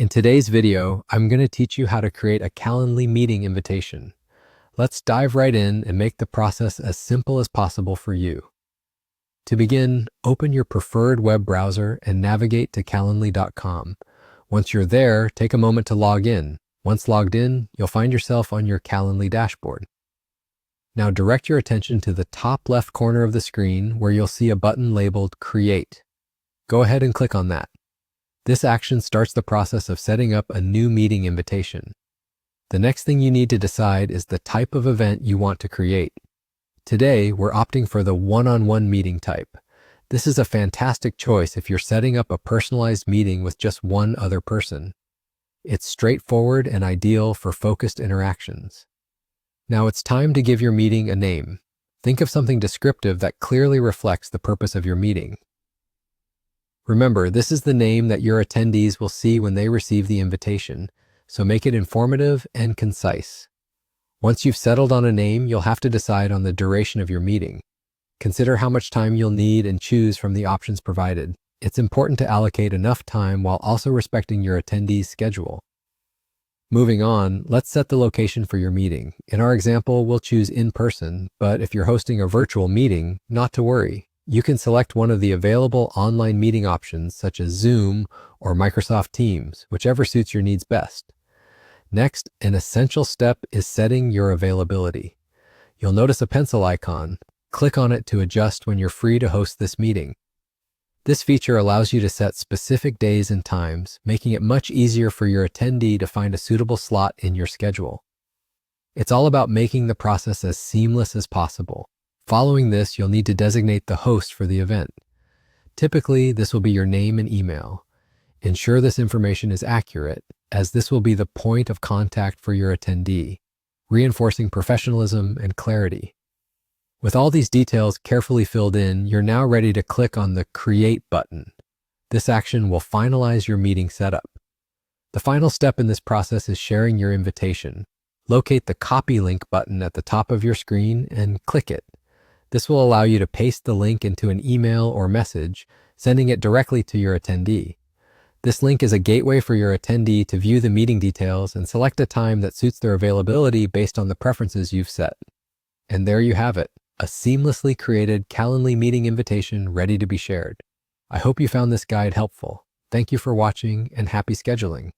In today's video, I'm going to teach you how to create a Calendly meeting invitation. Let's dive right in and make the process as simple as possible for you. To begin, open your preferred web browser and navigate to calendly.com. Once you're there, take a moment to log in. Once logged in, you'll find yourself on your Calendly dashboard. Now direct your attention to the top left corner of the screen where you'll see a button labeled Create. Go ahead and click on that. This action starts the process of setting up a new meeting invitation. The next thing you need to decide is the type of event you want to create. Today, we're opting for the one-on-one meeting type. This is a fantastic choice if you're setting up a personalized meeting with just one other person. It's straightforward and ideal for focused interactions. Now it's time to give your meeting a name. Think of something descriptive that clearly reflects the purpose of your meeting. Remember, this is the name that your attendees will see when they receive the invitation, so make it informative and concise. Once you've settled on a name, you'll have to decide on the duration of your meeting. Consider how much time you'll need and choose from the options provided. It's important to allocate enough time while also respecting your attendees' schedule. Moving on, let's set the location for your meeting. In our example, we'll choose in person, but if you're hosting a virtual meeting, not to worry. You can select one of the available online meeting options such as Zoom or Microsoft Teams, whichever suits your needs best. Next, an essential step is setting your availability. You'll notice a pencil icon. Click on it to adjust when you're free to host this meeting. This feature allows you to set specific days and times, making it much easier for your attendee to find a suitable slot in your schedule. It's all about making the process as seamless as possible. Following this, you'll need to designate the host for the event. Typically, this will be your name and email. Ensure this information is accurate, as this will be the point of contact for your attendee, reinforcing professionalism and clarity. With all these details carefully filled in, you're now ready to click on the Create button. This action will finalize your meeting setup. The final step in this process is sharing your invitation. Locate the Copy Link button at the top of your screen and click it. This will allow you to paste the link into an email or message, sending it directly to your attendee. This link is a gateway for your attendee to view the meeting details and select a time that suits their availability based on the preferences you've set. And there you have it, a seamlessly created Calendly meeting invitation ready to be shared. I hope you found this guide helpful. Thank you for watching and happy scheduling.